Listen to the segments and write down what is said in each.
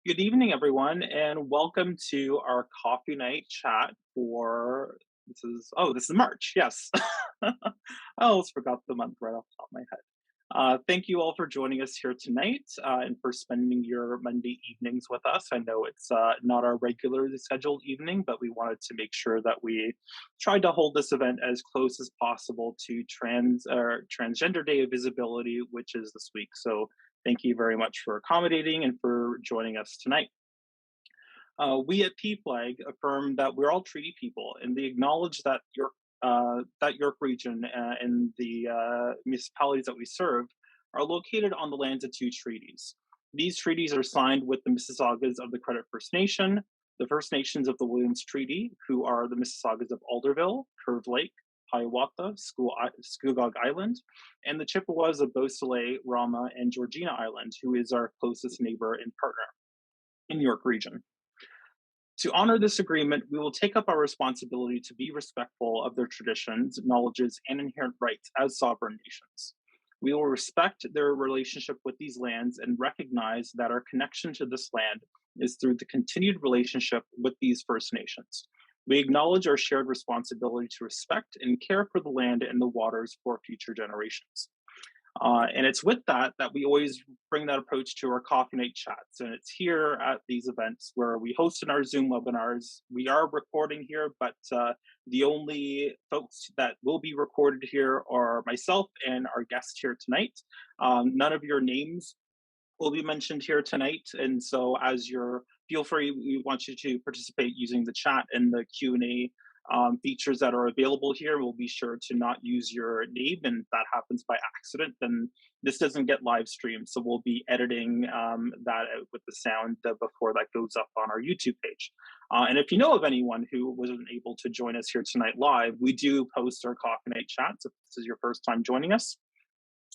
Good evening, everyone, and welcome to our coffee night chat for this is March. Yes, I almost forgot the month right off the top of my head. Thank you all for joining us here tonight and for spending your Monday evenings with us. I know it's not our regularly scheduled evening, but we wanted to make sure that we tried to hold this event as close as possible to Transgender Day of Visibility, which is this week. So thank you very much for accommodating and for joining us tonight. We at pFlag affirm that we're all treaty people, and they acknowledge that York region and the municipalities that we serve are located on the lands of two treaties. These treaties are signed with the Mississaugas of the Credit First Nation, the First Nations of the Williams Treaty, who are the Mississaugas of Alderville, Curve Lake, Hiawatha, Scugog Island, and the Chippewas of Beausoleil, Rama, and Georgina Island, who is our closest neighbor and partner in York region. To honor this agreement, we will take up our responsibility to be respectful of their traditions, knowledges, and inherent rights as sovereign nations. We will respect their relationship with these lands and recognize that our connection to this land is through the continued relationship with these First Nations. We acknowledge our shared responsibility to respect and care for the land and the waters for future generations. And it's with that that we always bring that approach to our coffee night chats. And it's here at these events where we host in our Zoom webinars. We are recording here, but the only folks that will be recorded here are myself and our guest here tonight. None of your names will be mentioned here tonight. And so feel free, we want you to participate using the chat and the Q&A features that are available here. We'll be sure to not use your name, and if that happens by accident, then this doesn't get live streamed. So we'll be editing that out with the sound before that goes up on our YouTube page. And if you know of anyone who wasn't able to join us here tonight live, we do post our coffee night chats. If this is your first time joining us,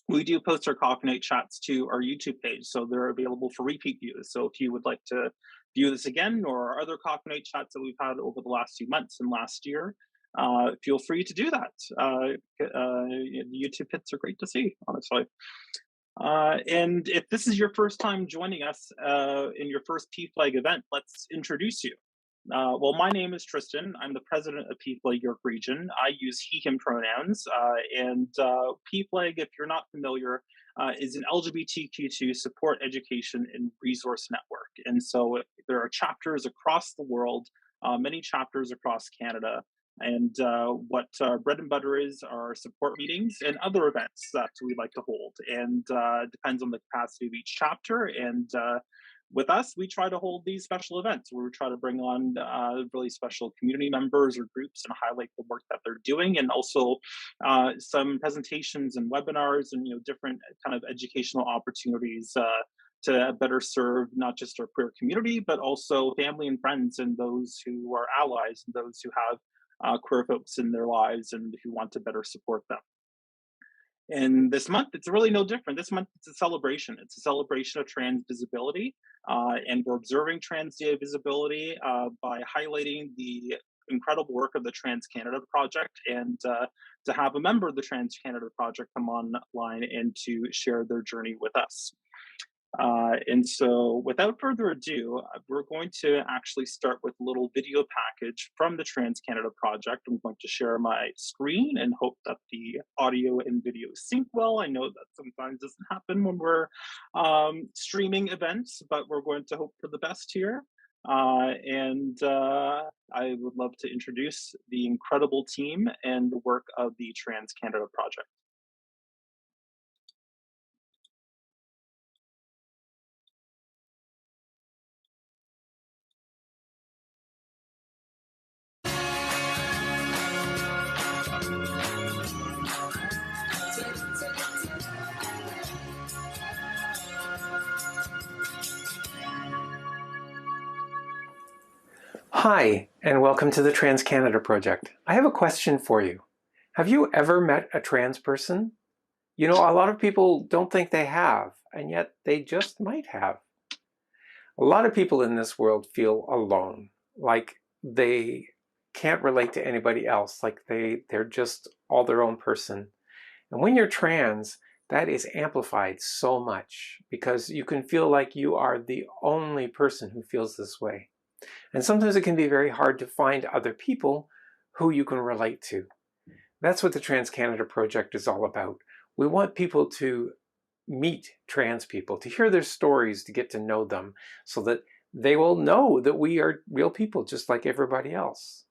we do post our coffee night chats to our YouTube page, so they're available for repeat views. So if you would like to view this again or other coffee night chats that we've had over the last few months and last year, feel free to do that. The YouTube hits are great to see, honestly. And if this is your first time joining us in your first pFlag event, let's introduce you. Well, my name is Tristan. I'm the president of pFlag York Region. I use he, him pronouns. And pFlag, if you're not familiar, is an LGBTQ2 support, education, and resource network. And so there are chapters across the world, many chapters across Canada. And what our bread and butter is are support meetings and other events that we like to hold. And depends on the capacity of each chapter. And with us, we try to hold these special events where we try to bring on really special community members or groups and highlight the work that they're doing, and also some presentations and webinars and different kind of educational opportunities to better serve not just our queer community, but also family and friends and those who are allies and those who have queer folks in their lives and who want to better support them. And this month, it's really no different. This month, it's a celebration. It's a celebration of trans visibility. And we're observing Trans Day of Visibility by highlighting the incredible work of the Trans Canada Project, and to have a member of the Trans Canada Project come online and to share their journey with us. And so without further ado, we're going to actually start with a little video package from the Trans Canada Project. I'm going to share my screen and hope that the audio and video sync well. I know that sometimes doesn't happen when we're streaming events, but we're going to hope for the best here. And I would love to introduce the incredible team and the work of the Trans Canada Project. Hi, and welcome to the Trans Canada Project. I have a question for you. Have you ever met a trans person? You know, a lot of people don't think they have, and yet they just might have. A lot of people in this world feel alone, like they can't relate to anybody else, like they're just all their own person. And when you're trans, that is amplified so much because you can feel like you are the only person who feels this way. And sometimes it can be very hard to find other people who you can relate to. That's what the Trans Canada Project is all about. We want people to meet trans people, to hear their stories, to get to know them, so that they will know that we are real people just like everybody else.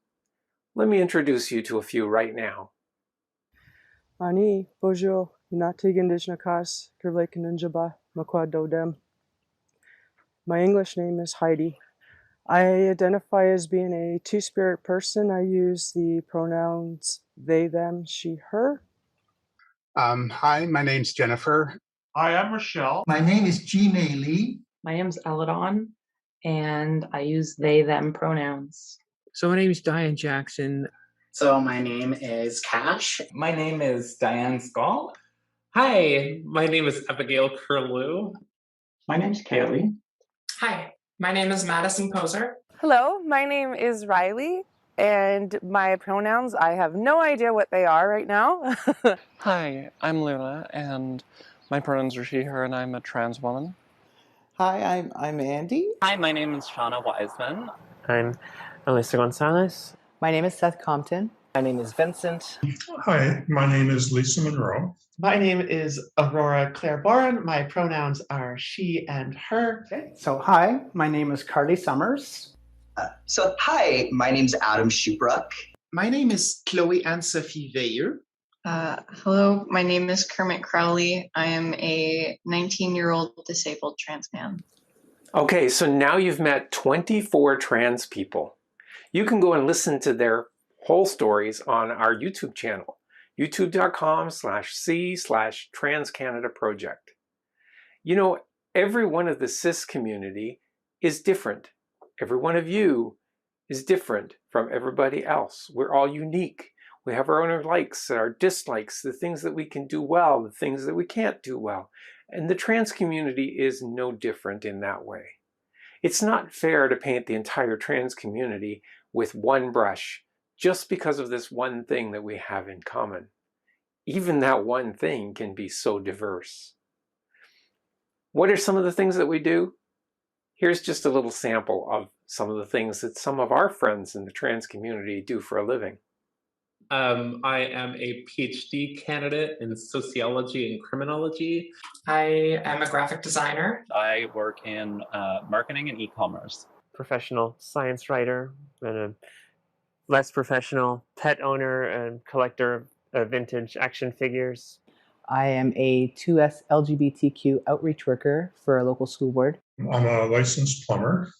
Let me introduce you to a few right now. Ani, Bojo, Inatig Nakas, Kervlek Ninjaba, Makwa Dodem. My English name is Heidi. I identify as being a two-spirit person. I use the pronouns they, them, she, her. Hi, my name's Jennifer. Hi, I'm Rochelle. My name is Ji-Mei Lee. My name's Eladon, and I use they, them pronouns. So my name is Diane Jackson. So my name is Cash. My name is Diane Skull. Hi, my name is Abigail Curlew. My name's Cary. Hi, my name is Madison Poser. Hello, my name is Riley, and my pronouns, I have no idea what they are right now. Hi, I'm Luna, and my pronouns are she, her, and I'm a trans woman. Hi, I'm Andy. Hi, my name is Shauna Wiseman. I'm Alyssa Gonzalez. My name is Seth Compton. My name is Vincent. Hi, my name is Lisa Monroe. My name is Aurora Claire Boren. My pronouns are she and her. Okay. So hi, my name is Carly Summers. Hi, my name's Adam Shupruck. My name is Chloe Anne-Sophie Veilleux. Hello, my name is Kermit Crowley. I am a 19-year-old disabled trans man. Okay, so now you've met 24 trans people. You can go and listen to their whole stories on our YouTube channel, youtube.com/c/transcanadaproject. You know, every one of the cis community is different. Every one of you is different from everybody else. We're all unique. We have our own likes, our dislikes, the things that we can do well, the things that we can't do well. And the trans community is no different in that way. It's not fair to paint the entire trans community with one brush just because of this one thing that we have in common. Even that one thing can be so diverse. What are some of the things that we do? Here's just a little sample of some of the things that some of our friends in the trans community do for a living. I am a PhD candidate in sociology and criminology. I am a graphic designer. I work in marketing and e-commerce. Professional science writer and a less professional pet owner and collector of vintage action figures. I am a 2S LGBTQ outreach worker for a local school board. I'm a licensed plumber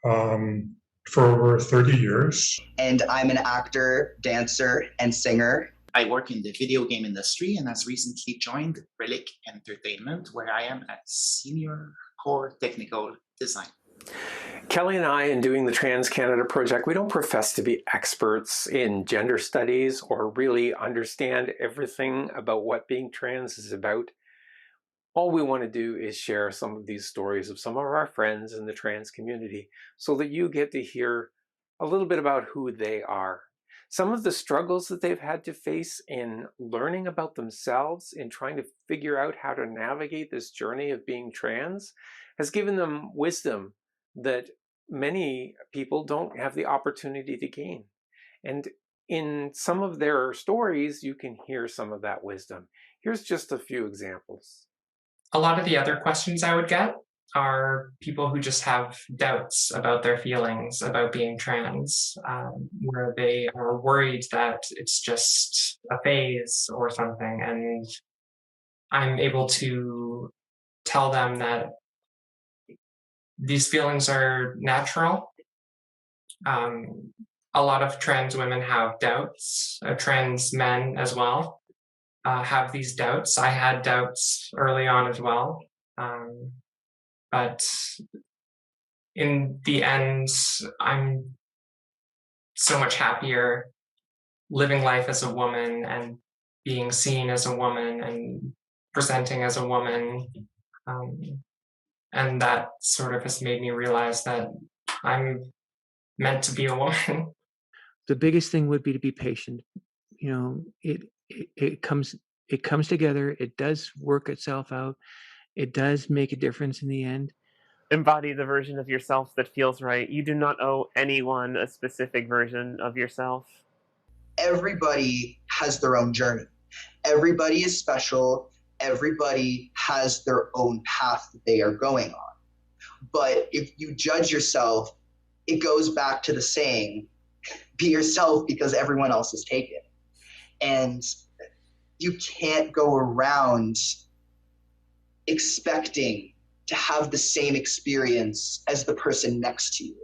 for over 30 years. And I'm an actor, dancer, and singer. I work in the video game industry and has recently joined Relic Entertainment, where I am a senior core technical design. Kelly and I, in doing the Trans Canada Project, we don't profess to be experts in gender studies or really understand everything about what being trans is about. All we want to do is share some of these stories of some of our friends in the trans community so that you get to hear a little bit about who they are. Some of the struggles that they've had to face in learning about themselves, in trying to figure out how to navigate this journey of being trans, has given them wisdom that many people don't have the opportunity to gain. And in some of their stories, you can hear some of that wisdom. Here's just a few examples. A lot of the other questions I would get are people who just have doubts about their feelings about being trans, where they are worried that it's just a phase or something. And I'm able to tell them that these feelings are natural. A lot of trans women have doubts, trans men as well have these doubts. I had doubts early on as well. But in the end, I'm so much happier living life as a woman and being seen as a woman and presenting as a woman. And that sort of has made me realize that I'm meant to be a woman. The biggest thing would be to be patient. You know, it it comes together. It does work itself out. It does make a difference in the end. Embody the version of yourself that feels right. You do not owe anyone a specific version of yourself. Everybody has their own journey. Everybody is special. Everybody has their own path that they are going on. But if you judge yourself, it goes back to the saying, be yourself because everyone else is taken. And you can't go around expecting to have the same experience as the person next to you.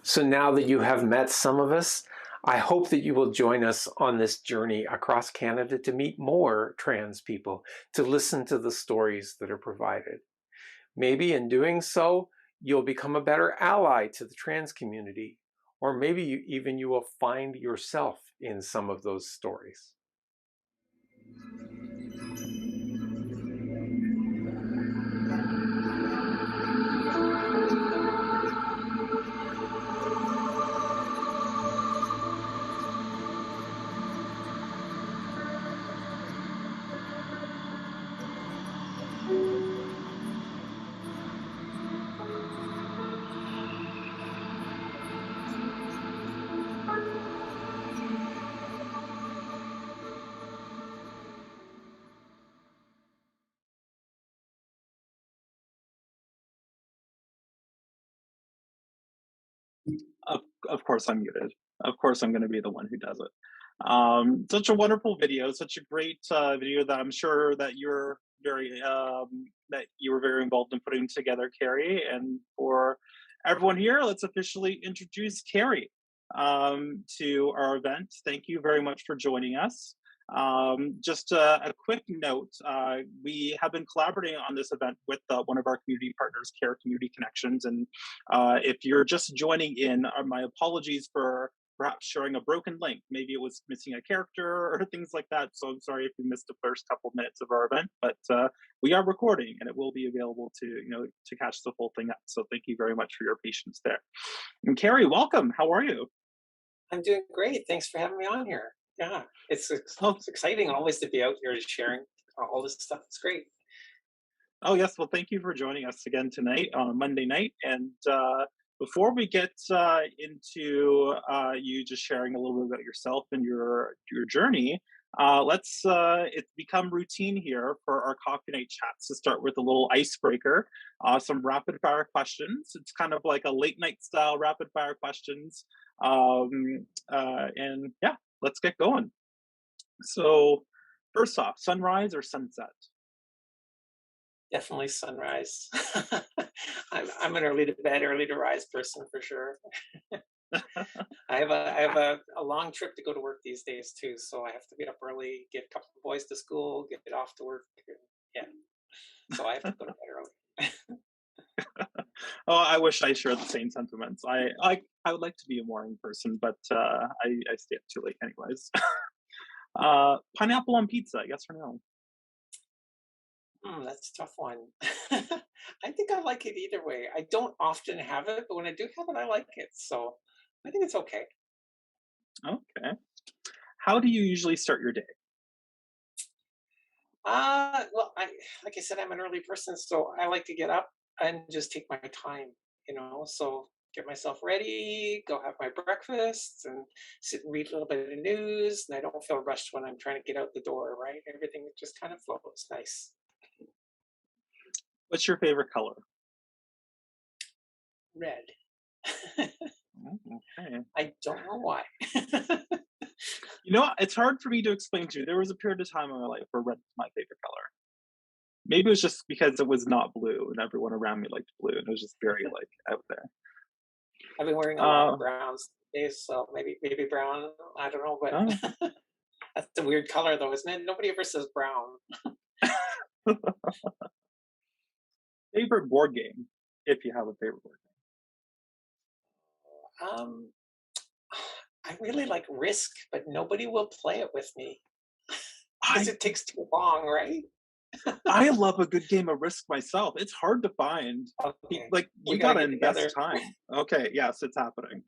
So now that you have met some of us, I hope that you will join us on this journey across Canada to meet more trans people, to listen to the stories that are provided. Maybe in doing so, you'll become a better ally to the trans community, or maybe you will find yourself in some of those stories. Of course I'm muted. Of course I'm going to be the one who does it. Such a wonderful video, such a great video that I'm sure that you're very that you were very involved in putting together, Cary. And for everyone here, let's officially introduce Cary to our event. Thank you very much for joining us. Just a quick note, we have been collaborating on this event with one of our community partners, Care Community Connections. And if you're just joining in, my apologies for perhaps showing a broken link. Maybe it was missing a character or things like that. So I'm sorry if you missed the first couple of minutes of our event, but we are recording and it will be available to catch the full thing up. So thank you very much for your patience there. And Cary, welcome. How are you? I'm doing great. Thanks for having me on here. Yeah, it's exciting always to be out here sharing all this stuff. It's great. Oh, yes. Well, thank you for joining us again tonight on Monday night. And before we get into you just sharing a little bit about yourself and your journey, it's become routine here for our coffee night chats to start with a little icebreaker, some rapid fire questions. It's kind of like a late night style rapid fire questions. And yeah, let's get going. So first off, sunrise or sunset? Definitely sunrise. I'm an early to bed, early to rise person for sure. I have a long trip to go to work these days too, so I have to get up early, get a couple of boys to school, get off to work. Yeah, so I have to go to bed early. Oh, I wish I shared the same sentiments. I would like to be a morning person, but I stay up too late anyways. Pineapple on pizza, yes or no? That's a tough one. I think I like it either way. I don't often have it, but when I do have it, I like it. So I think it's okay. Okay. How do you usually start your day? Well, like I said, I'm an early person, so I like to get up and just take my time, so get myself ready, go have my breakfast and sit and read a little bit of news. And I don't feel rushed when I'm trying to get out the door, right? Everything just kind of flows nice. What's your favorite color? Red. Okay. I don't know why. It's hard for me to explain to you. There was a period of time in my life where red was my favorite color. Maybe it was just because it was not blue and everyone around me liked blue and it was just very out there. I've been wearing a lot of browns days, so maybe brown. I don't know, but that's a weird color though, isn't it? Nobody ever says brown. Favorite board game, if you have a favorite board game? I really like Risk, but nobody will play it with me because it takes too long, right? I love a good game of Risk myself. It's hard to find. Okay. You gotta invest time. Okay, yes, it's happening.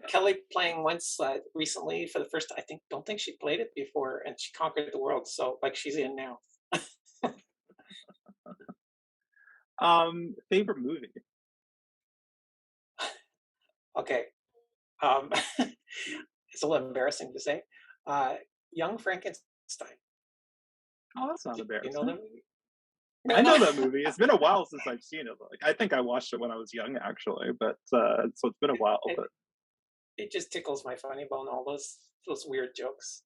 Kelly playing once recently for the first. I don't think she played it before, and she conquered the world. So like she's in now. Favorite movie? Okay. It's a little embarrassing to say. Young Frankenstein. Oh, that's not You know embarrassing. that movie? I know that movie. It's been a while since I've seen it. Like, I think I watched it when I was young, actually, but so it's been a while. But It just tickles my funny bone. All those weird jokes.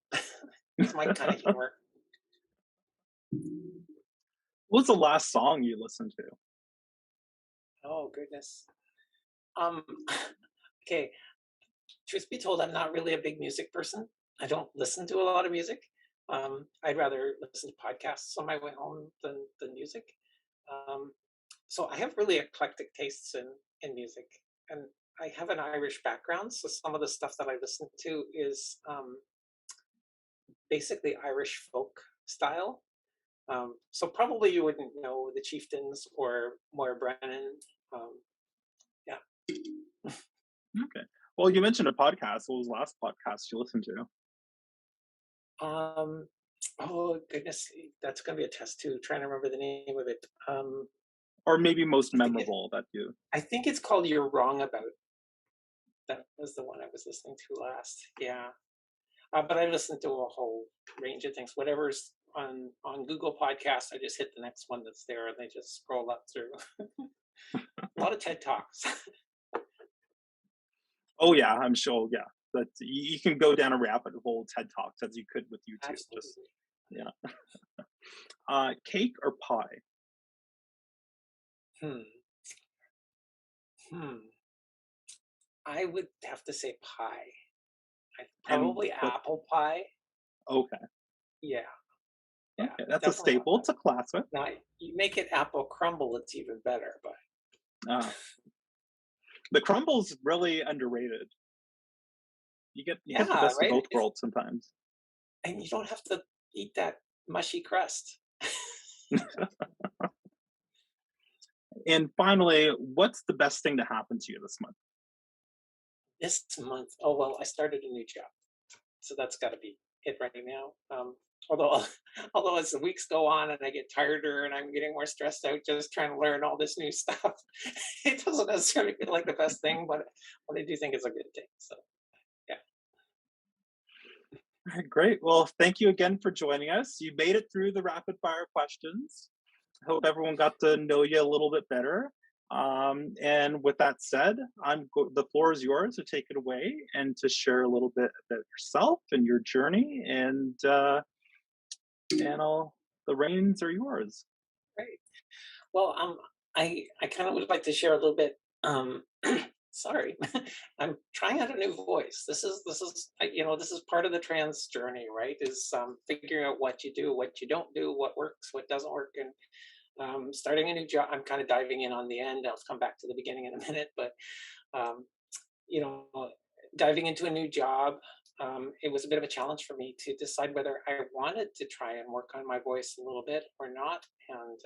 It's my kind of humor. what was the last song you listened to? Oh goodness. Um. Okay. Truth be told, I'm not really a big music person. I don't listen to a lot of music. I'd rather listen to podcasts on my way home than music. So I have really eclectic tastes in music, and I have an Irish background. So some of the stuff that I listen to is basically Irish folk style. So probably you wouldn't know the Chieftains or Moira Brennan. Yeah. Okay. Well, you mentioned a podcast. What was the last podcast you listened to? Oh goodness, that's gonna be a test too. Trying to remember the name of it. Or maybe most memorable that you. I think it's called "You're Wrong About." That was the one I was listening to last. Yeah, but I listened to a whole range of things. Whatever's on Google Podcasts, I just hit the next one that's there, and they just scroll up through. A lot of TED Talks. Oh yeah, I'm sure. Yeah, that you can go down a rabbit hole TED Talks as you could with YouTube. Absolutely. Just yeah. Cake or pie? I would have to say pie. And Probably apple pie. Okay. Yeah. Okay, that's a definitely staple. It's a classic. Now, you make it apple crumble, it's even better. But The crumble's really underrated. You get the best of right. both worlds sometimes. And you don't have to eat that mushy crust. And finally, what's the best thing to happen to you this month? This month, oh well, I started a new job, so that's got to be it right now. Although as the weeks go on and I get tireder and I'm getting more stressed out just trying to learn all this new stuff, it doesn't necessarily feel like the best thing, but I do think it's a good thing. So yeah. All right, great. Well, thank you again for joining us. You made it through the rapid fire questions. I hope everyone got to know you a little bit better. And with that said, the floor is yours to take it away and to share a little bit about yourself and your journey. And the reins are yours. Great. Well, I kind of would like to share a little bit. Sorry, I'm trying out a new voice. This is this is part of the trans journey, right? Is figuring out what you do, what you don't do, what works, what doesn't work, and starting a new job. I'm kind of diving in on the end. I'll come back to the beginning in a minute, but um, you know, diving into a new job, it was a bit of a challenge for me to decide whether I wanted to try and work on my voice a little bit or not. And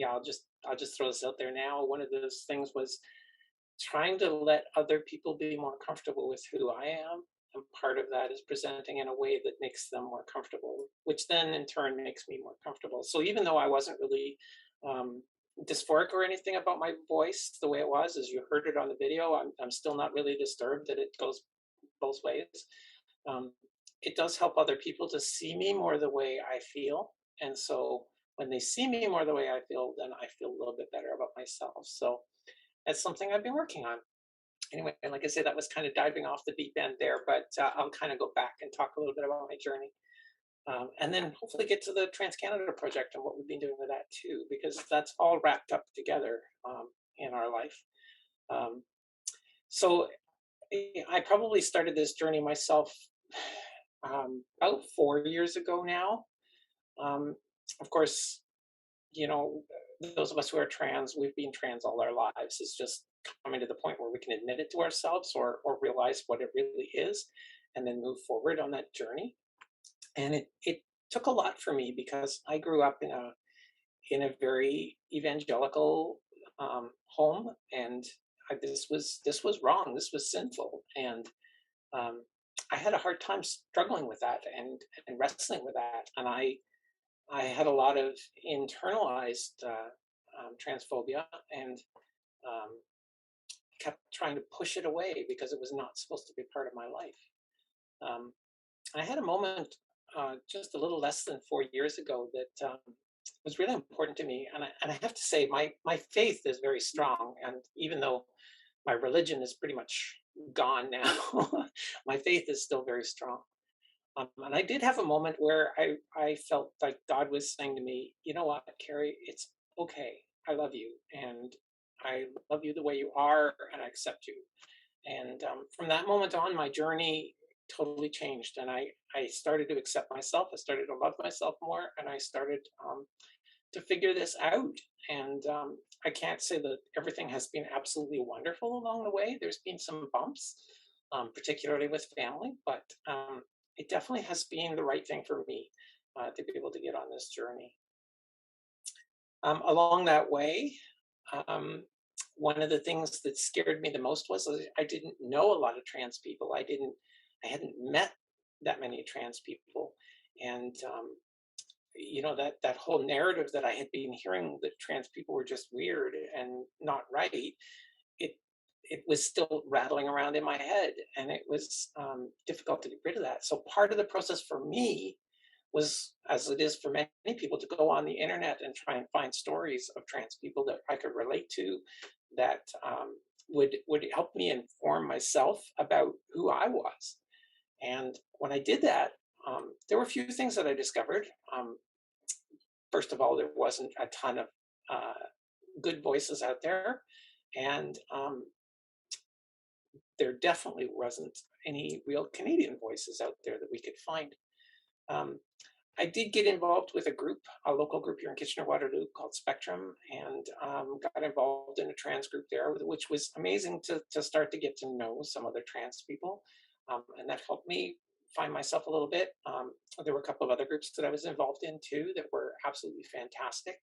I'll just throw this out there now. One of those things was trying to let other people be more comfortable with who I am. And part of that is presenting in a way that makes them more comfortable, which then in turn makes me more comfortable. So even though I wasn't really dysphoric or anything about my voice the way it was, as you heard it on the video, I'm still not really disturbed that it goes both ways. It does help other people to see me more the way I feel. And so when they see me more the way I feel, then I feel a little bit better about myself. So that's something I've been working on. Anyway, and like I said, that was kind of diving off the deep end there, but I'll kind of go back and talk a little bit about my journey. And then hopefully get to the Trans Canada project and what we've been doing with that too, because that's all wrapped up together in our life. So I probably started this journey myself about 4 years ago now. Of course, those of us who are trans, we've been trans all our lives. It's just coming to the point where we can admit it to ourselves or realize what it really is and then move forward on that journey. And it took a lot for me because I grew up in a very evangelical home, and this was wrong. This was sinful, and I had a hard time struggling with that and wrestling with that. And I had a lot of internalized transphobia and um, kept trying to push it away because it was not supposed to be part of my life. I had a moment just a little less than 4 years ago that was really important to me. And I have to say, my faith is very strong. And even though my religion is pretty much gone now, my faith is still very strong. And I did have a moment where I felt like God was saying to me, you know what, Cary, it's okay. I love you. And I love you the way you are, and I accept you. And from that moment on, my journey totally changed. And I started to accept myself. I started to love myself more. And I started to figure this out. And I can't say that everything has been absolutely wonderful along the way. There's been some bumps, particularly with family, but it definitely has been the right thing for me to be able to get on this journey. Along that way, one of the things that scared me the most was I didn't know a lot of trans people. I hadn't met that many trans people, and you know, that whole narrative that I had been hearing that trans people were just weird and not right, it was still rattling around in my head, and it was difficult to get rid of that. So part of the process for me was, as it is for many people, to go on the internet and try and find stories of trans people that I could relate to, that would help me inform myself about who I was. And when I did that, there were a few things that I discovered. First of all, there wasn't a ton of good voices out there, and there definitely wasn't any real Canadian voices out there that we could find. I did get involved with a group, a local group here in Kitchener-Waterloo called Spectrum, and got involved in a trans group there, which was amazing to start to get to know some other trans people. And that helped me find myself a little bit. There were a couple of other groups that I was involved in too that were absolutely fantastic.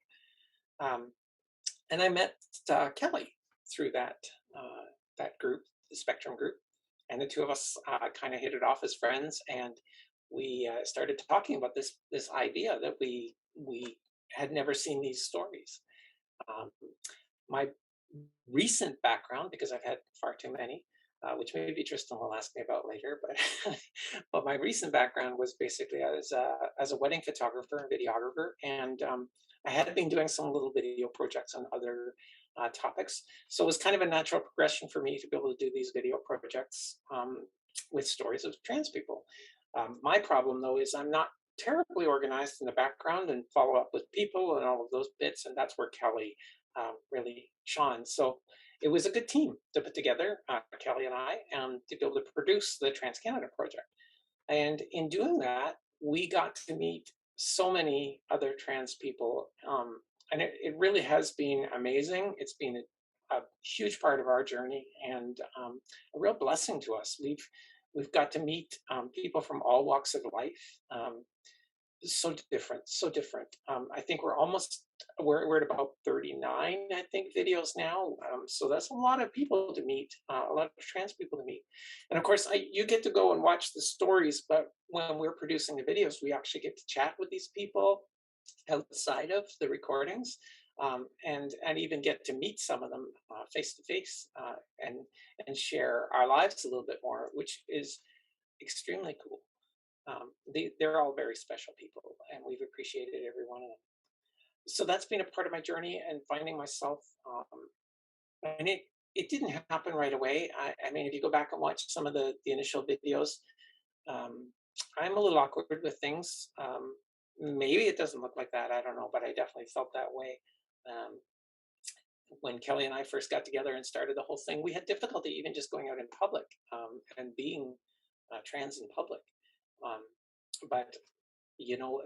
And I met Kelly through that group, the Spectrum group, and the two of us kind of hit it off as friends, and we started talking about this idea that we had never seen these stories. My recent background, because I've had far too many, which maybe Tristan will ask me about later, but but my recent background was basically as a wedding photographer and videographer, and I had been doing some little video projects on other topics. So it was kind of a natural progression for me to be able to do these video projects with stories of trans people. My problem, though, is I'm not terribly organized in the background and follow up with people and all of those bits, and that's where Kelly really shone. So it was a good team to put together, Kelly and I, to be able to produce the Trans Canada project. And in doing that, we got to meet so many other trans people, and it really has been amazing. It's been a huge part of our journey, and a real blessing to us. We've got to meet people from all walks of life. So different, so different. I think we're at about 39, I think, videos now. So that's a lot of people to meet, a lot of trans people to meet. And of course, you get to go and watch the stories, but when we're producing the videos, we actually get to chat with these people outside of the recordings, and even get to meet some of them face to face, and share our lives a little bit more, which is extremely cool. They're all very special people, and we've appreciated every one of them. So that's been a part of my journey and finding myself. And it didn't happen right away. I mean, if you go back and watch some of the initial videos, I'm a little awkward with things. Maybe it doesn't look like that. I don't know, but I definitely felt that way. When Kelly and I first got together and started the whole thing, we had difficulty even just going out in public and being trans in public. But you know,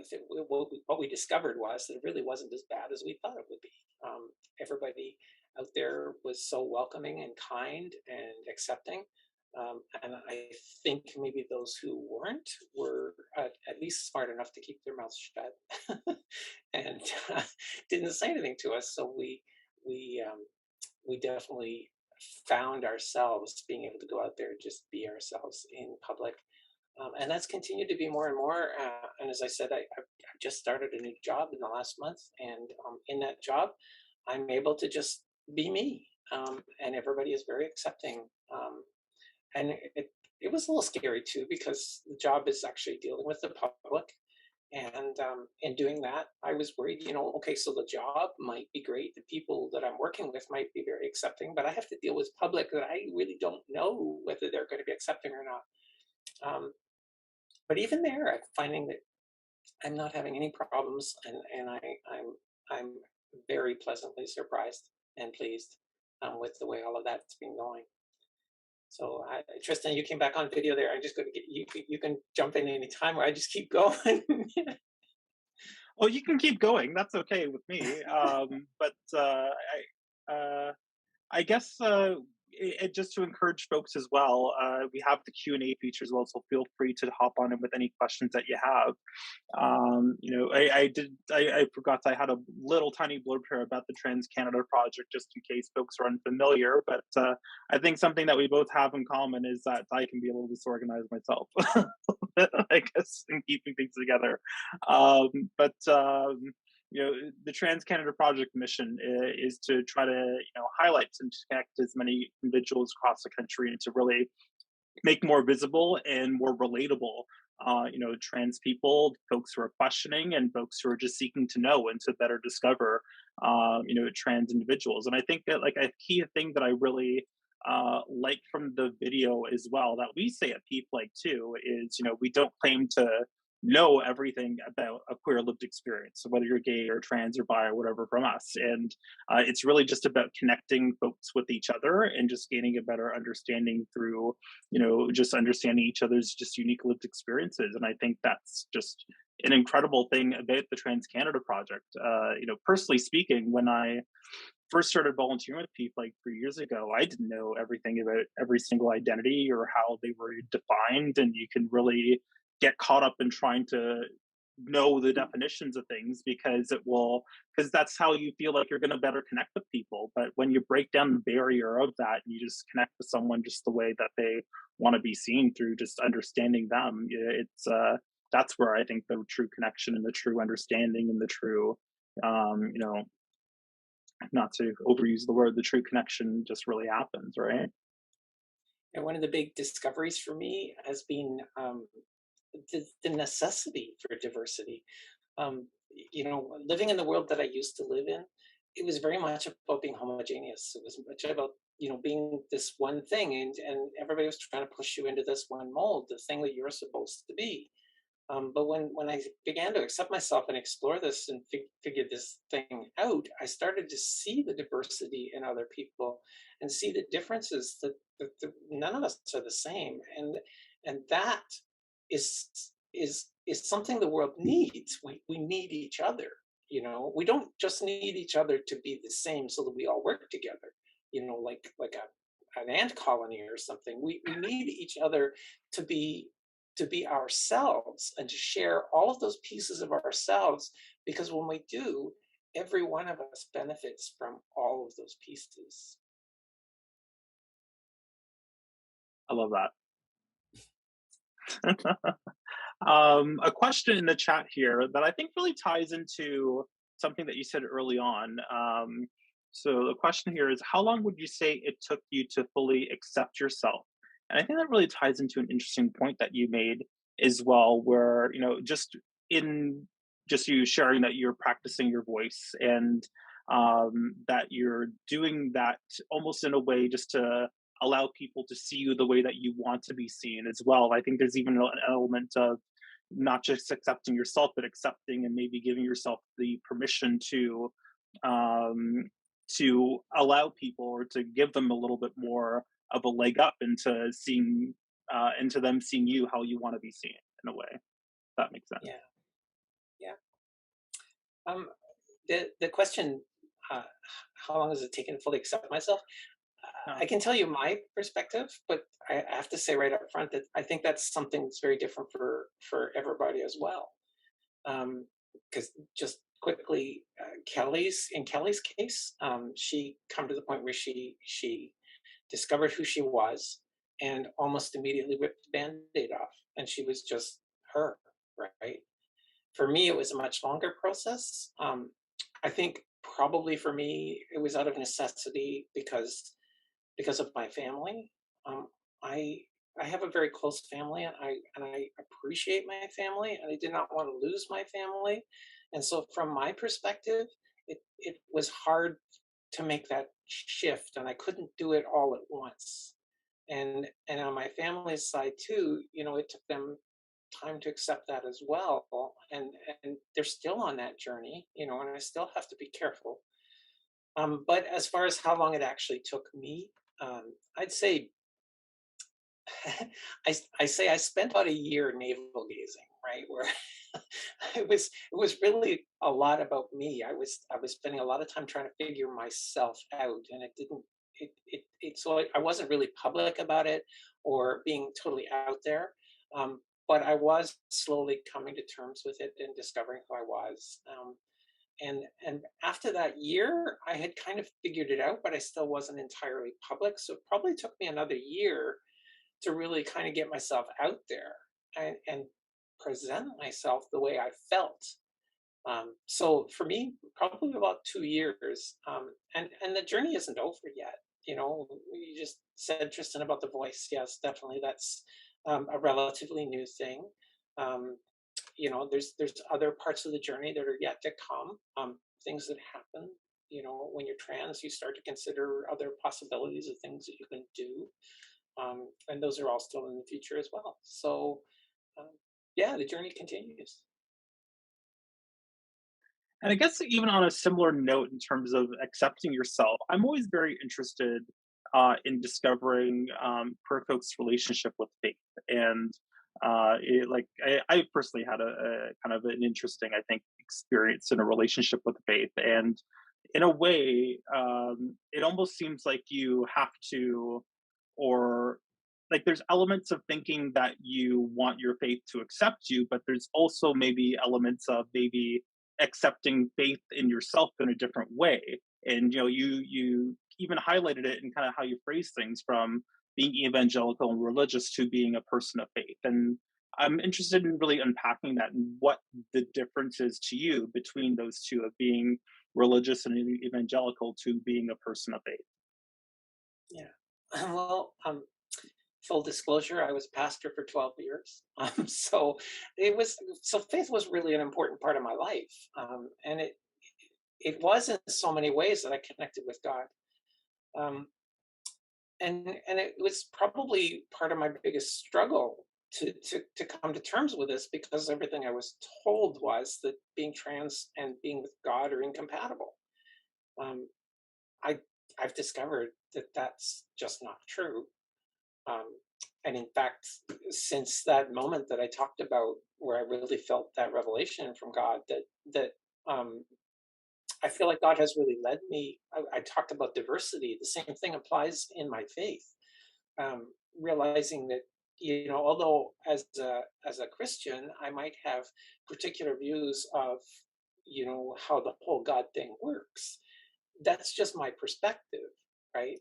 what we discovered was that it really wasn't as bad as we thought it would be. Everybody out there was so welcoming and kind and accepting. And I think maybe those who weren't were at least smart enough to keep their mouths shut and didn't say anything to us. So we definitely found ourselves being able to go out there and just be ourselves in public. And that's continued to be more and more. And as I said, I've just started a new job in the last month. And in that job, I'm able to just be me. And everybody is very accepting. And it was a little scary too, because the job is actually dealing with the public. And in doing that, I was worried, okay, so the job might be great. The people that I'm working with might be very accepting, but I have to deal with public that I really don't know whether they're going to be accepting or not. But even there, I'm finding that I'm not having any problems, and I'm very pleasantly surprised and pleased with the way all of that's been going. So, Tristan, you came back on video there. I'm just going to get you. You can jump in any time, or I just keep going. Oh, you can keep going. That's okay with me. But I guess just to encourage folks as well, we have the Q&A feature as well, so feel free to hop on in with any questions that you have. I forgot I had a little tiny blurb here about the Trans Canada project, just in case folks are unfamiliar. But I think something that we both have in common is that I can be a little disorganized myself, I guess, in keeping things together. The Trans Canada Project mission is to try to highlight and connect as many individuals across the country, and to really make more visible and more relatable trans people, folks who are questioning, and folks who are just seeking to know and to better discover trans individuals. And I think that like a key thing that I really like from the video as well, that we say at pFlag too, is we don't claim to know everything about a queer lived experience, so whether you're gay or trans or bi or whatever, from us. And it's really just about connecting folks with each other and just gaining a better understanding through just understanding each other's just unique lived experiences. And I think that's just an incredible thing about the Trans Canada Project. Personally speaking, when I first started volunteering with people like 3 years ago, I didn't know everything about every single identity or how they were defined. And you can really get caught up in trying to know the definitions of things, because that's how you feel like you're going to better connect with people. But when you break down the barrier of that, and you just connect with someone just the way that they want to be seen, through just understanding them, it's that's where I think the true connection and the true understanding and the true not to overuse the word, the true connection just really happens, right? And one of the big discoveries for me has been the necessity for diversity. Living in the world that I used to live in, it was very much about being homogeneous. It was much about being this one thing, and everybody was trying to push you into this one mold, the thing that you're supposed to be. But when I began to accept myself and explore this and figure this thing out, I started to see the diversity in other people and see the differences that none of us are the same, and that is something the world needs. We need each other. We don't just need each other to be the same so that we all work together. Like an ant colony or something. We need each other to be ourselves and to share all of those pieces of ourselves, because when we do, every one of us benefits from all of those pieces. I love that. A question in the chat here that I think really ties into something that you said early on. So the question here is, how long would you say it took you to fully accept yourself? And I think that really ties into an interesting point that you made as well, where, just you sharing that you're practicing your voice, and that you're doing that almost in a way just to allow people to see you the way that you want to be seen as well. I think there's even an element of not just accepting yourself, but accepting and maybe giving yourself the permission to allow people, or to give them a little bit more of a leg up into seeing into them seeing you how you want to be seen, in a way. If that makes sense. The question, how long has it taken to fully accept myself? I can tell you my perspective, but I have to say right up front that I think that's something that's very different for everybody as well. Because just quickly, in Kelly's case, she come to the point where she discovered who she was, and almost immediately ripped the band-aid off, and she was just her, right? For me, it was a much longer process. I think probably for me, it was out of necessity because of my family. Um, I I have a very close family, and I appreciate my family, and I did not want to lose my family. And so, from my perspective, it was hard to make that shift, and I couldn't do it all at once. And on my family's side too, it took them time to accept that as well. And they're still on that journey, and I still have to be careful. But as far as how long it actually took me, I'd say I say I spent about a year navel gazing, right? Where it was really a lot about me. I was spending a lot of time trying to figure myself out, and it didn't so I wasn't really public about it or being totally out there. But I was slowly coming to terms with it and discovering who I was. And after that year, I had kind of figured it out, but I still wasn't entirely public. So it probably took me another year to really kind of get myself out there and present myself the way I felt. So for me, probably about 2 years, and the journey isn't over yet. You just said, Tristan, about the voice. Yes, definitely, that's a relatively new thing. Um, there's other parts of the journey that are yet to come. Things that happen. When you're trans, you start to consider other possibilities of things that you can do, and those are all still in the future as well. So, um, yeah, the journey continues. And I guess even on a similar note, in terms of accepting yourself, I'm always very interested in discovering queer folks' relationship with faith. And I personally had a kind of an interesting, I think, experience in a relationship with faith. And in a way, it almost seems like you have to, or like there's elements of thinking that you want your faith to accept you, but there's also maybe elements of maybe accepting faith in yourself in a different way. And you even highlighted it in kind of how you phrase things, from being evangelical and religious to being a person of faith. And I'm interested in really unpacking that and what the difference is to you between those two, of being religious and evangelical to being a person of faith. Yeah. Well, full disclosure, I was pastor for 12 years. So faith was really an important part of my life. And it was in so many ways that I connected with God. Um, and it was probably part of my biggest struggle to come to terms with this, because everything I was told was that being trans and being with God are incompatible. Um, I I've discovered that that's just not true. Um, and in fact, since that moment that I talked about, where I really felt that revelation from God, that um, I feel like God has really led me. I talked about diversity. The same thing applies in my faith. Realizing that, although as a Christian, I might have particular views of how the whole God thing works. That's just my perspective, right?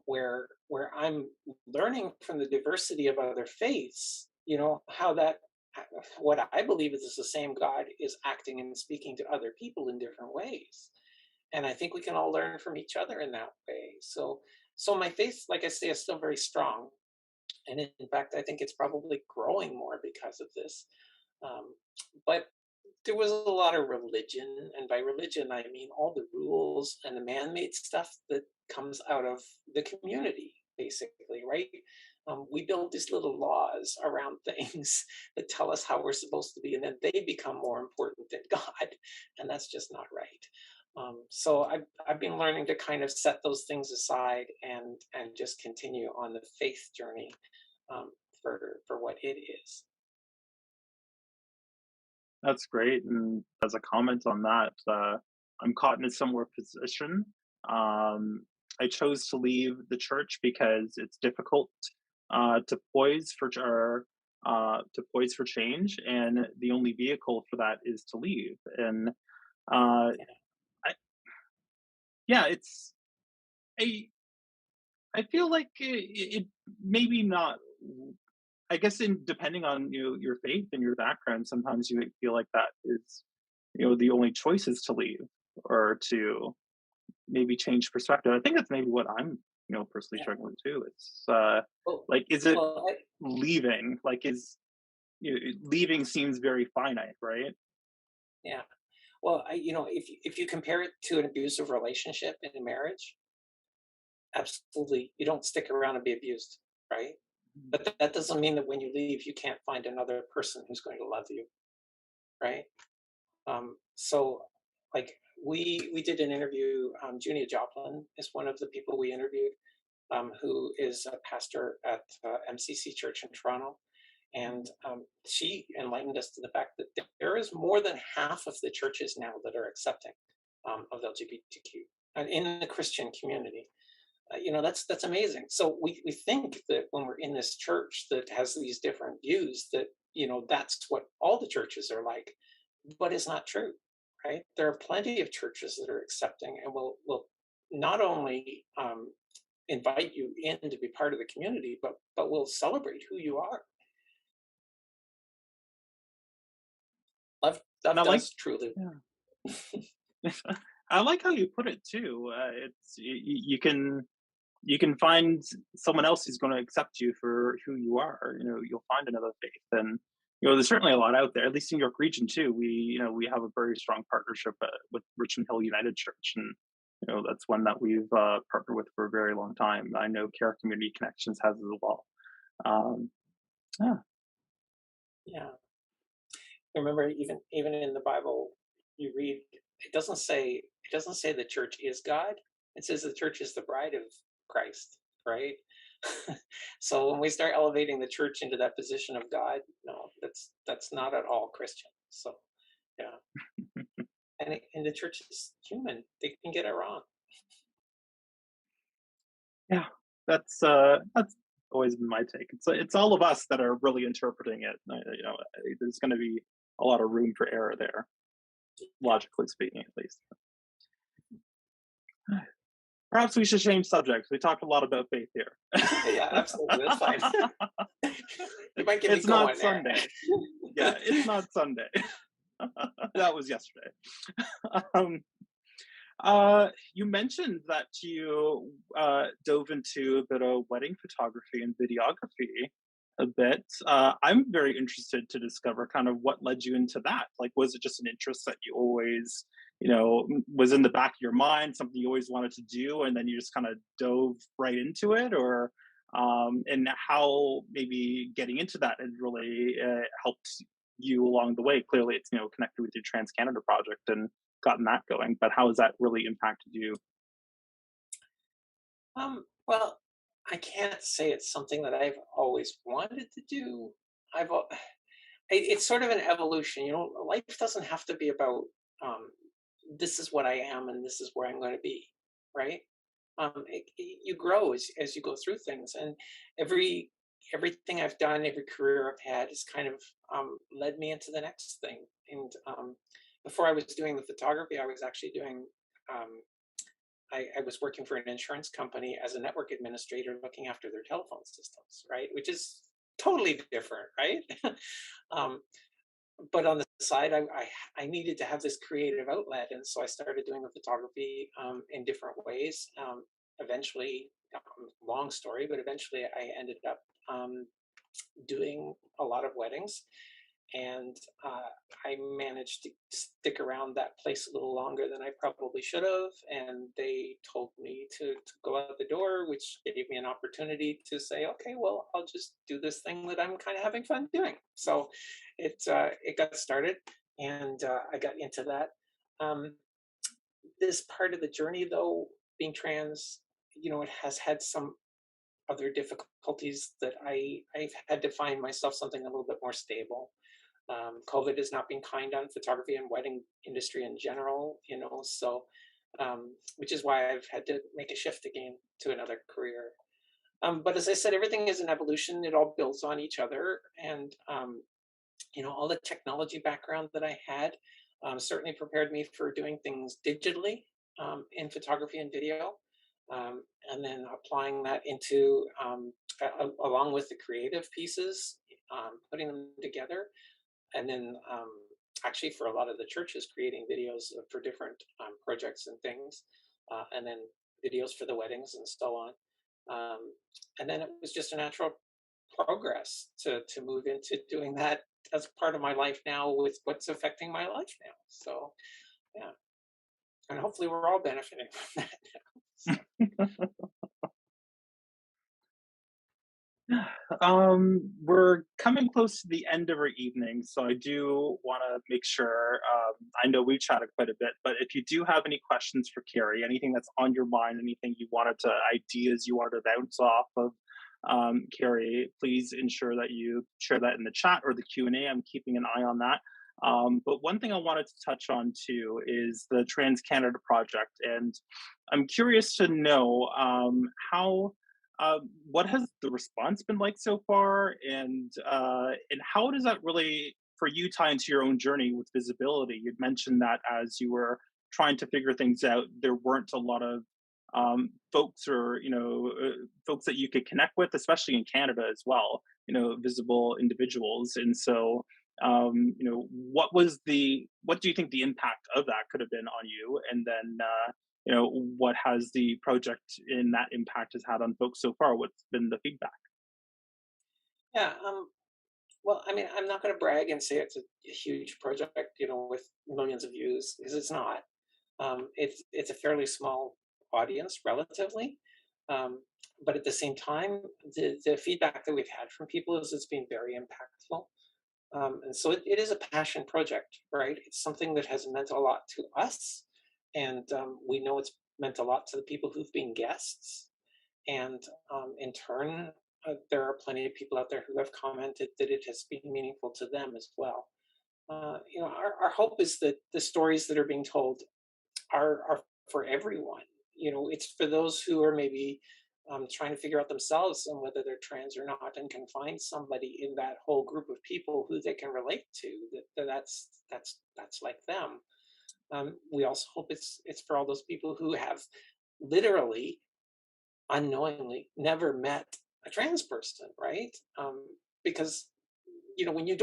Where I'm learning from the diversity of other faiths, how that what I believe is the same God is acting and speaking to other people in different ways. And I think we can all learn from each other in that way. So my faith, like I say, is still very strong. And in fact, I think it's probably growing more because of this. But there was a lot of religion, and by religion I mean all the rules and the man-made stuff that comes out of the community, basically, right? We build these little laws around things that tell us how we're supposed to be, and then they become more important than God, and that's just not right. So I've been learning to kind of set those things aside and just continue on the faith journey, for what it is. That's great. And as a comment on that, I'm caught in a similar position. I chose to leave the church because it's difficult to poise for change, and the only vehicle for that is to leave. And I, yeah, it's I I feel like it maybe not. I guess in depending on your faith and your background, sometimes you might feel like that is the only choice is to leave or to maybe change perspective. I think that's maybe what I'm personally Yeah. struggling too. It's Well, like is it well, leaving? Like is leaving seems very finite, right? yeah. Well, if you compare it to an abusive relationship in a marriage, absolutely, you don't stick around and be abused, right? But that doesn't mean that when you leave, you can't find another person who's going to love you, right? So, like we did an interview. Junia Joplin is one of the people we interviewed, who is a pastor at MCC Church in Toronto, and she enlightened us to the fact that there is more than half of the churches now that are accepting of LGBTQ and in the Christian community. That's amazing. So we think that when we're in this church that has these different views, that that's what all the churches are like, but it's not true, right? There are plenty of churches that are accepting and will not only invite you in to be part of the community, but will celebrate who you are. Love And I like, does truly. yeah. I like how you put it too. It's you can find someone else who's going to accept you for who you are. You'll find another faith, and there's certainly a lot out there. At least in York Region too, we have a very strong partnership with Richmond Hill United Church, and that's one that we've partnered with for a very long time. I know Cary Community Connections has as well. Yeah. Yeah. Remember, even in the Bible, you read it doesn't say the church is God. It says the church is the bride of Christ, right? So when we start elevating the church into that position of God, no, that's not at all Christian. So yeah, and the church is human; they can get it wrong. Yeah, that's always been my take. It's all of us that are really interpreting it. There's going to be a lot of room for error there, logically speaking, at least. Perhaps we should change subjects. We talked a lot about faith here. Yeah, absolutely. That's fine. You might get me It's going not there. Sunday. Yeah, it's not Sunday. That was yesterday. You mentioned that you dove into a bit of wedding photography and videography a bit. I'm very interested to discover kind of what led you into that. Like, was it just an interest that you always, was in the back of your mind, something you always wanted to do, and then you just kind of dove right into it, or and how maybe getting into that had really helped you along the way? Clearly, it's connected with your Trans Canada project and gotten that going, but how has that really impacted you? Well, I can't say it's something that I've always wanted to do. It's sort of an evolution. Life doesn't have to be about this is what I am and this is where I'm going to be, right? You grow as you go through things, and everything I've done, every career I've had, has kind of led me into the next thing. And before I was doing the photography, I was actually doing. I was working for an insurance company as a network administrator, looking after their telephone systems, right? Which is totally different, right? um, but on the side, I needed to have this creative outlet, and so I started doing the photography in different ways. Eventually, long story, but eventually I ended up doing a lot of weddings, and I managed to stick around that place a little longer than I probably should have. And they told me to go out the door, which gave me an opportunity to say, okay, well, I'll just do this thing that I'm kind of having fun doing. So it got started, and I got into that. This part of the journey, though, being trans, it has had some other difficulties that I've had to find myself something a little bit more stable. COVID has not been kind on photography and wedding industry in general, so which is why I've had to make a shift again to another career. But as I said, everything is an evolution. It all builds on each other, and all the technology background that I had certainly prepared me for doing things digitally in photography and video. and then applying that into along with the creative pieces, putting them together, and then actually for a lot of the churches creating videos for different projects and things, and then videos for the weddings and so on. And then it was just a natural progress to move into doing that as part of my life now with what's affecting my life now. So yeah, and hopefully we're all benefiting from that now. So. We're coming close to the end of our evening, so I do want to make sure. I know we chatted quite a bit, but if you do have any questions for Cary, anything that's on your mind, anything you wanted to, ideas you wanted to bounce off of Cary, please ensure that you share that in the chat or the Q&A. I'm keeping an eye on that. But one thing I wanted to touch on too is the Trans Canada project, and I'm curious to know how. What has the response been like so far, and how does that really, for you, tie into your own journey with visibility? You'd mentioned that as you were trying to figure things out, there weren't a lot of folks or folks that you could connect with, especially in Canada as well. Visible individuals, and so what do you think the impact of that could have been on you, and then what has the project in that impact has had on folks so far? What's been the feedback? Yeah. Well, I mean, I'm not going to brag and say it's a huge project, with millions of views, because it's not. It's a fairly small audience relatively, but at the same time, the feedback that we've had from people is it's been very impactful. And so it is a passion project, right? It's something that has meant a lot to us, and we know it's meant a lot to the people who've been guests. And in turn, there are plenty of people out there who have commented that it has been meaningful to them as well. Our hope is that the stories that are being told are for everyone. It's for those who are maybe trying to figure out themselves and whether they're trans or not, and can find somebody in that whole group of people who they can relate to. That's like them. We also hope it's for all those people who have literally, unknowingly, never met a trans person, right? Because when you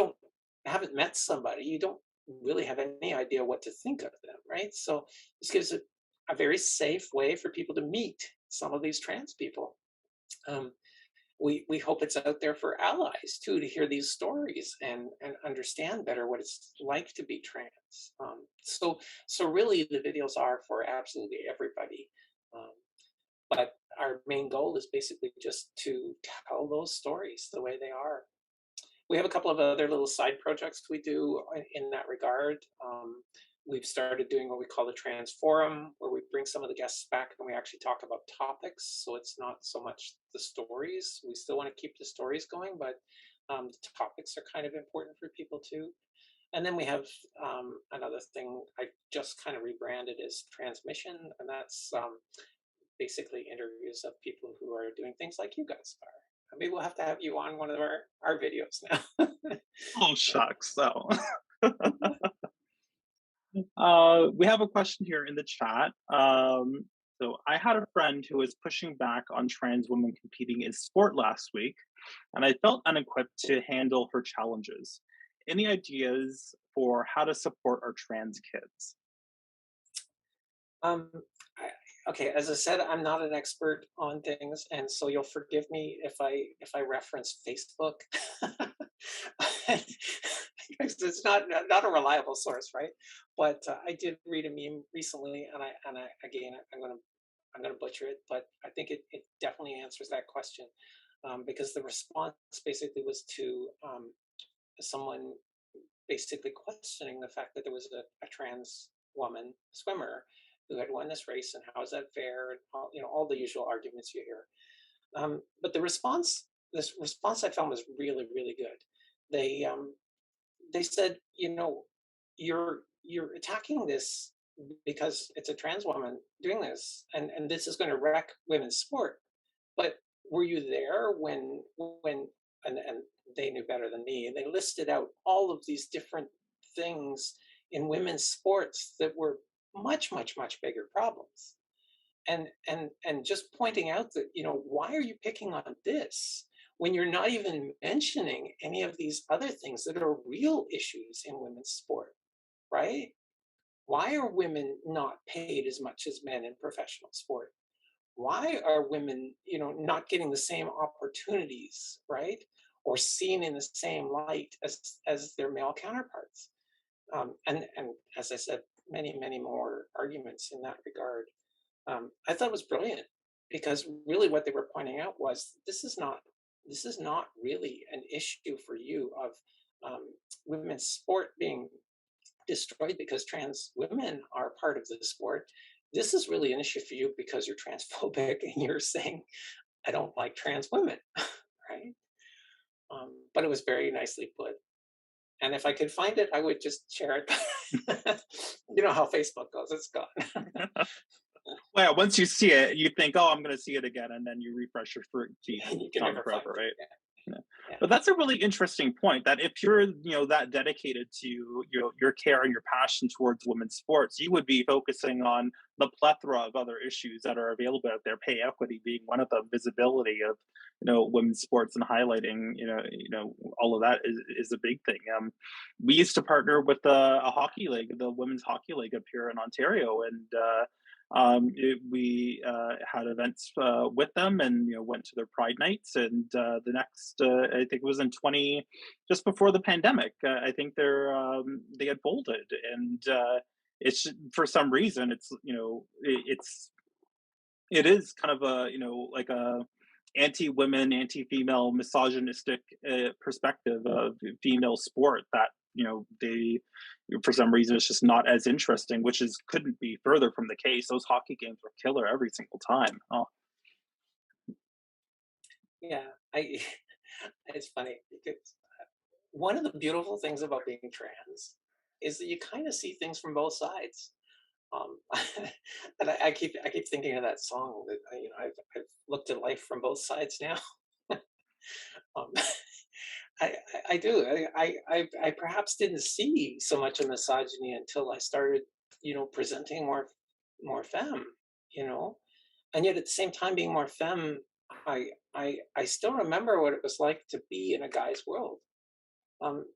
haven't met somebody, you don't really have any idea what to think of them, right? So this gives a very safe way for people to meet some of these trans people. We hope it's out there for allies too, to hear these stories and understand better what it's like to be trans. So really the videos are for absolutely everybody. But our main goal is basically just to tell those stories the way they are. We have a couple of other little side projects we do in that regard. We've started doing what we call the Trans Forum, where we bring some of the guests back and we actually talk about topics. So it's not so much the stories. We still want to keep the stories going, but the topics are kind of important for people too. And then we have another thing I just kind of rebranded as Transmission, and that's basically interviews of people who are doing things like you guys are. Maybe we'll have to have you on one of our videos now. Oh, shucks. So we have a question here in the chat. So I had a friend who was pushing back on trans women competing in sport last week, and I felt unequipped to handle her challenges. Any ideas for how to support our trans kids? Okay, as I said, I'm not an expert on things, and so you'll forgive me if I reference Facebook. It's not a reliable source, right? But I did read a meme recently, and again, I'm gonna butcher it, but I think it definitely answers that question, because the response basically was to someone basically questioning the fact that there was a trans woman swimmer who had won this race, and how is that fair, and all the usual arguments you hear. But this response I found was really, really good. They said, you're attacking this because it's a trans woman doing this, and this is going to wreck women's sport. But were you there when and they knew better than me, and they listed out all of these different things in women's sports that were much, much, much bigger problems. and just pointing out that, why are you picking on this when you're not even mentioning any of these other things that are real issues in women's sport, right? Why are women not paid as much as men in professional sport? Why are women, not getting the same opportunities, right? Or seen in the same light as their male counterparts? And as I said, many more arguments in that regard. I thought it was brilliant because really what they were pointing out was this is not really an issue for you of women's sport being destroyed because trans women are part of the sport. This is really an issue for you because you're transphobic and you're saying, I don't like trans women, right? But it was very nicely put. And if I could find it, I would just share it. You know how Facebook goes, it's gone. Well, once you see it, you think, "Oh, I'm going to see it again," and then you refresh your feed, And and you it's can gone never find forever, it. right? Yeah. Yeah. But that's a really interesting point. That if you're, that dedicated to your care and your passion towards women's sports, you would be focusing on the plethora of other issues that are available out there. Pay equity being one of them, visibility of women's sports and highlighting all of that is a big thing. We used to partner with a hockey league, the women's hockey league up here in Ontario, and we had events with them, and went to their Pride nights. And the next, I think it was in just before the pandemic. I think they had folded, and it's for some reason it is kind of a like a anti-women, anti-female, misogynistic perspective of female sport that they for some reason it's just not as interesting, which is couldn't be further from the case. Those hockey games were killer every single time. Oh, Yeah, I. It's funny because one of the beautiful things about being trans is that you kind of see things from both sides. Um, and I keep thinking of that song that I've looked at life from both sides now. um, I do. I perhaps didn't see so much of misogyny until I started, presenting more femme, you know, and yet at the same time being more femme, I still remember what it was like to be in a guy's world.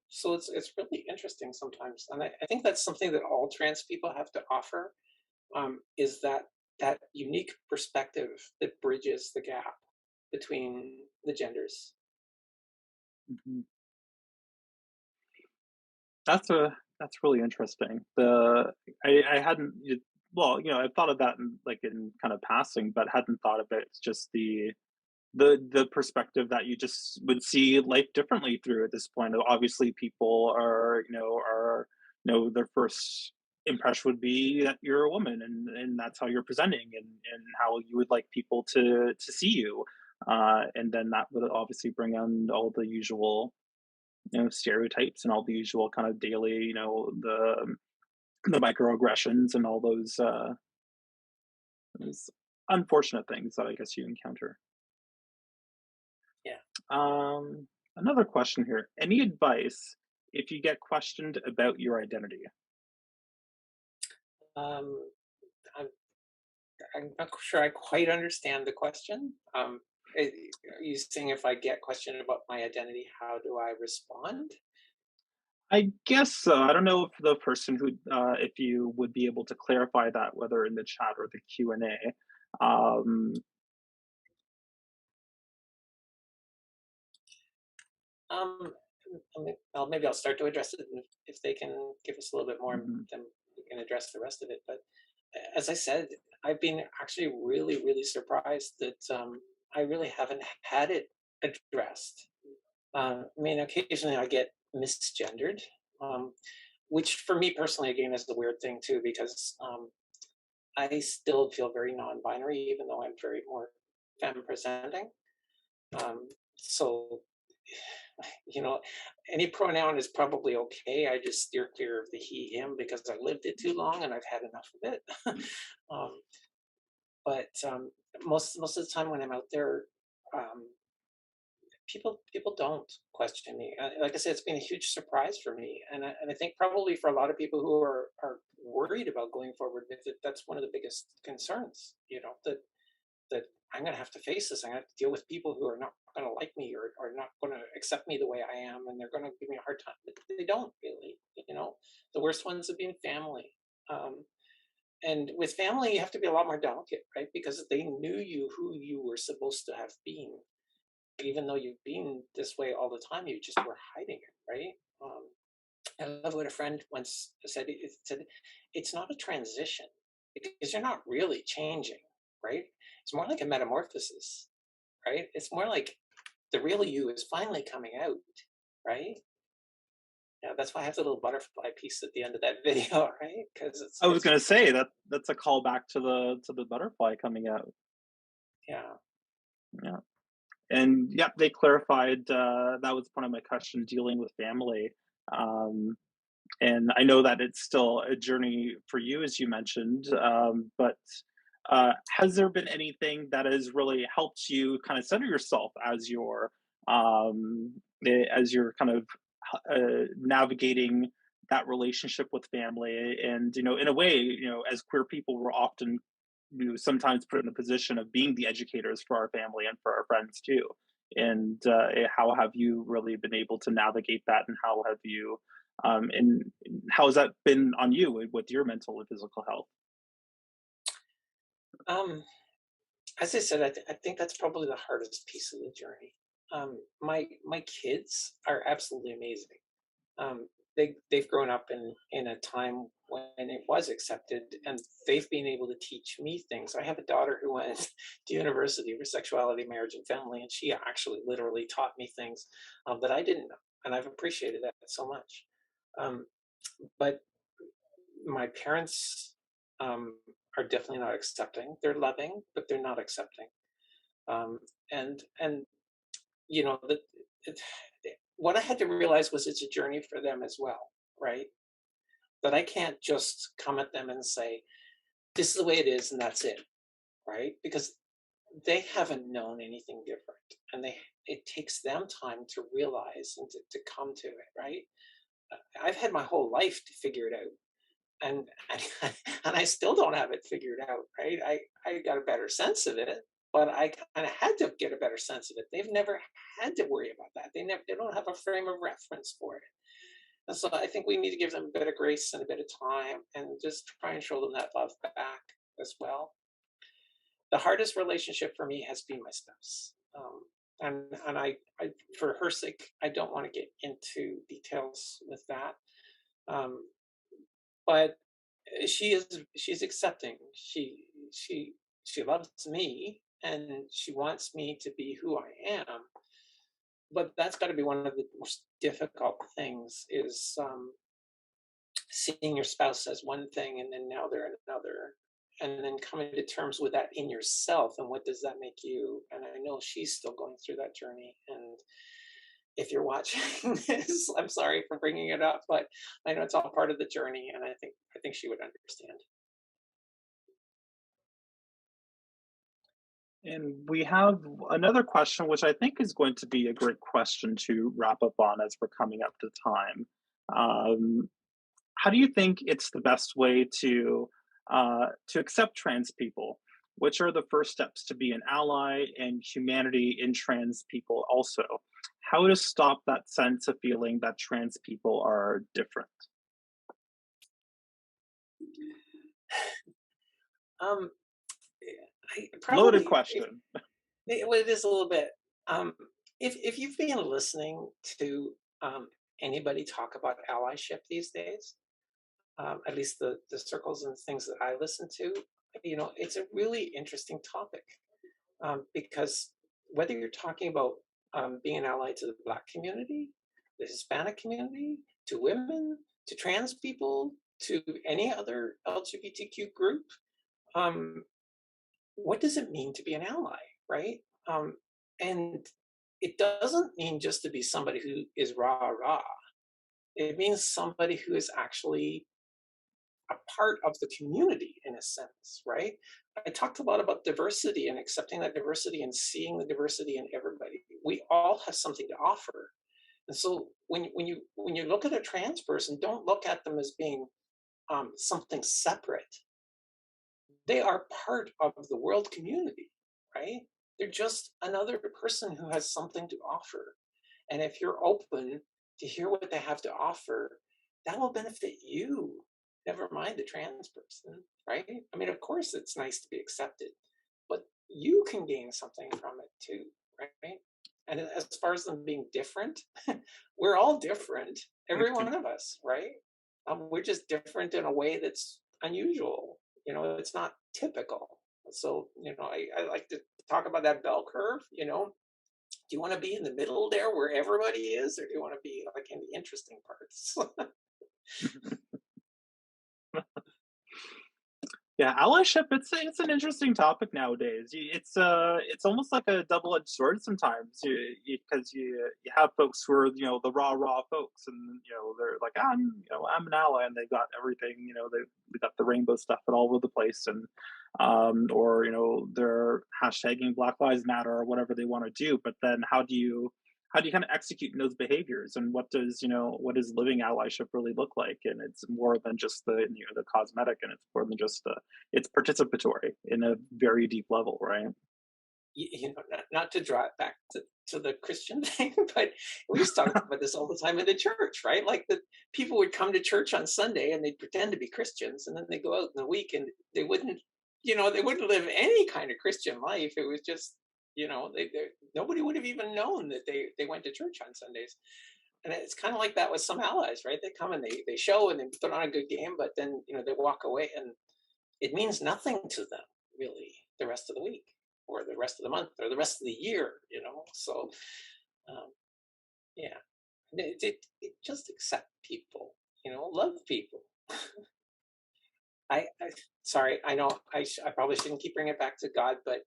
So it's really interesting sometimes, and I think that's something that all trans people have to offer, is that unique perspective that bridges the gap between the genders. mhm. That's really interesting. I hadn't well, I've thought of that in kind of passing, but hadn't thought of it. It's just the perspective that you just would see life differently through at this point. Obviously, people their first impression would be that you're a woman, and that's how you're presenting, and how you would like people to see you, and then that would obviously bring on all the usual stereotypes and all the usual kind of daily the microaggressions and all those unfortunate things that I guess you encounter. Yeah. Another question here. Any advice if you get questioned about your identity? Um, I'm, I'm not sure I quite understand the question. Are you saying if I get questioned about my identity, how do I respond? I guess so. I don't know if the person who, if you would be able to clarify that, whether in the chat or the Q&A. Um, well, maybe I'll start to address it, and if they can give us a little bit more, Mhm. then we can address the rest of it. But as I said, I've been actually really surprised that I really haven't had it addressed. I mean, occasionally I get misgendered, um, which for me personally, again, is the weird thing too, because I still feel very non-binary, even though I'm very more femme presenting. So, any pronoun is probably okay. I just steer clear of the he, him because I lived it too long and I've had enough of it. um, but most of the time when I'm out there, um, people don't question me. Like I said, it's been a huge surprise for me, and I think probably for a lot of people who are worried worried about going forward with it. That's one of the biggest concerns, that I'm going to have to face this. I'm going to have to deal with people who are not going to like me or not going to accept me the way I am, and they're going to give me a hard time. But they don't really, The worst ones have been family. And with family, you have to be a lot more delicate, right? Because they knew you who you were supposed to have been. Even though you've been this way all the time, you just were hiding it, right? I love what a friend once said. It said, it's not a transition because you're not really changing, right? It's more like a metamorphosis, right? It's more like the real you is finally coming out, right? Yeah, that's why I have the little butterfly piece at the end of that video, right? Because I was going to say that's a callback to the butterfly coming out. Yeah. Yeah. And yep, they clarified that was one of my questions dealing with family. And I know that it's still a journey for you, as you mentioned, but has there been anything that has really helped you kind of center yourself as you're kind of navigating that relationship with family? And in a way, as queer people, we're often sometimes put in a position of being the educators for our family and for our friends too. And how have you really been able to navigate that, and how have you and how has that been on you with your mental and physical health? As I said, I think that's probably the hardest piece of the journey. My kids are absolutely amazing. They've grown up in a time when it was accepted, and they've been able to teach me things. I have a daughter who went to university for sexuality, marriage, and family, and she actually literally taught me things that I didn't know, and I've appreciated that so much. But my parents are definitely not accepting. They're loving, but they're not accepting. And that what I had to realize was it's a journey for them as well, right? That I can't just come at them and say, this is the way it is and that's it, right? Because they haven't known anything different, and it takes them time to realize and to come to it, right? I've had my whole life to figure it out, and and I still don't have it figured out, right? I got a better sense of it, but I kind of had to get a better sense of it. They've never had to worry about that. They don't have a frame of reference for it. And so I think we need to give them a bit of grace and a bit of time, and just try and show them that love back as well. The hardest relationship for me has been my spouse. And I, for her sake, I don't want to get into details with that. But she's accepting. She loves me, and she wants me to be who I am. But that's got to be one of the most difficult things, is seeing your spouse as one thing and then now they're another, and then coming to terms with that in yourself, and what does that make you. And I know she's still going through that journey, and if you're watching this, I'm sorry for bringing it up, but I know it's all part of the journey, and I think she would understand. And we have another question, which I think is going to be a great question to wrap up on as we're coming up to time. How do you think it's the best way to accept trans people? Which are the first steps to be an ally and humanity in trans people also? How to stop that sense of feeling that trans people are different? Loaded question. It is a little bit. If you've been listening to anybody talk about allyship these days, at least the circles and things that I listen to, it's a really interesting topic, because whether you're talking about being an ally to the Black community, the Hispanic community, to women, to trans people, to any other LGBTQ group, what does it mean to be an ally, right? And it doesn't mean just to be somebody who is rah rah. It means somebody who is actually a part of the community, in a sense, right? I talked a lot about diversity and accepting that diversity and seeing the diversity in everybody. We all have something to offer. And so when you look at a trans person, don't look at them as being something separate. They are part of the world community, right? They're just another person who has something to offer. And if you're open to hear what they have to offer, that will benefit you, never mind the trans person, right? I mean, of course, it's nice to be accepted, but you can gain something from it too, right? And as far as them being different, we're all different, every one of us, right? We're just different in a way that's unusual. It's not typical. So, I like to talk about that bell curve. Do you want to be in the middle there where everybody is, or do you want to be like in the interesting parts? Yeah, allyship, it's an interesting topic nowadays. It's almost like a double-edged sword sometimes, because you have folks who are, the raw folks, and they're like, I'm an ally, and they've got everything, they got the rainbow stuff all over the place, and or they're hashtagging Black Lives Matter or whatever they want to do. But then how do you kind of execute in those behaviors, and what does living allyship really look like? And it's more than just the cosmetic, and it's more than just it's participatory in a very deep level, right? Not to draw it back to the Christian thing, but we used to talk about this all the time in the church, right? Like the people would come to church on Sunday and they'd pretend to be Christians, and then they go out in the week and they wouldn't live any kind of Christian life. It was just, nobody would have even known that they went to church on Sundays. And it's kind of like that with some allies, right? They come and they show and they put on a good game, but then, they walk away and it means nothing to them really the rest of the week or the rest of the month or the rest of the year, So, yeah, just accept people, love people. I sorry, I know I probably shouldn't keep bringing it back to God, but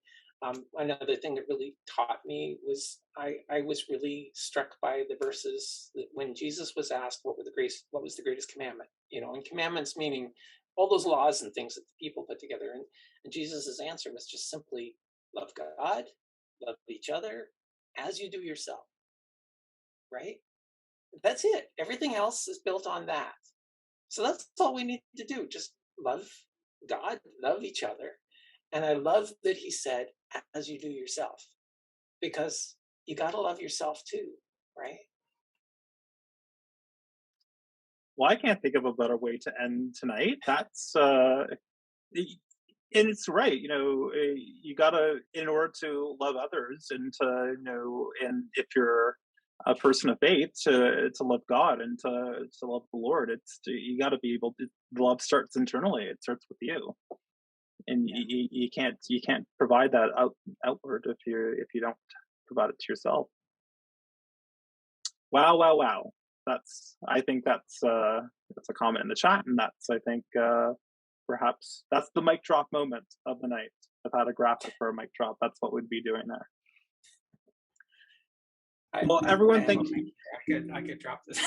another thing that really taught me was I was really struck by the verses that when Jesus was asked what was the greatest commandment, and commandments meaning all those laws and things that the people put together, and Jesus's answer was just simply love God, love each other as you do yourself, right? That's it. Everything else is built on that. So that's all we need to do. Just love God, love each other. And I love that he said, as you do yourself, because you got to love yourself too, right? Well, I can't think of a better way to end tonight. And it's right. You gotta, in order to love others, and to and if you're a person of faith, to love God, and to love the Lord, you got to be able to. Love starts internally. It starts with you, and you can't provide that outward if you don't provide it to yourself. Wow. I think that's a comment in the chat, and that's, I think, perhaps that's the mic drop moment of the night. I've had a graphic for a mic drop. That's what we'd be doing there. Well, everyone, thank you. I could drop this.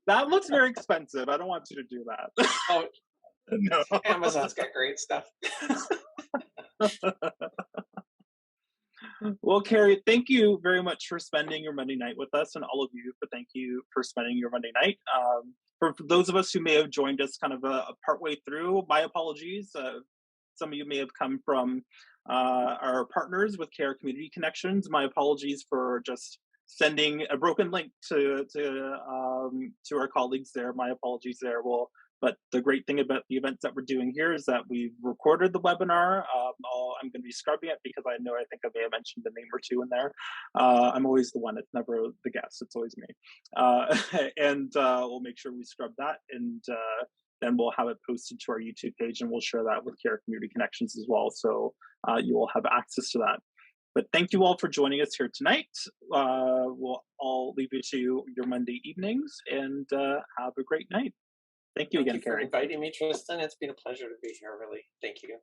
That looks very expensive. I don't want you to do that. Oh, no. Amazon's got great stuff. Well, Cary, thank you very much for spending your Monday night with us, and all of you thank you for spending your Monday night. For those of us who may have joined us kind of partway through, my apologies. Some of you may have come from our partners with Cary Community Connections. My apologies for just sending a broken link to our colleagues there. My apologies there. But the great thing about the events that we're doing here is that we've recorded the webinar. I'm going to be scrubbing it because I think I may have mentioned a name or two in there. I'm always the one, it's never the guest, it's always me. And we'll make sure we scrub that, and then we'll have it posted to our YouTube page, and we'll share that with Cary Community Connections as well. So you will have access to that. But thank you all for joining us here tonight. We'll all leave you to your Monday evenings, and have a great night. Thank you again, Thank you for Cary. inviting me, Tristan. It's been a pleasure to be here, really. Thank you.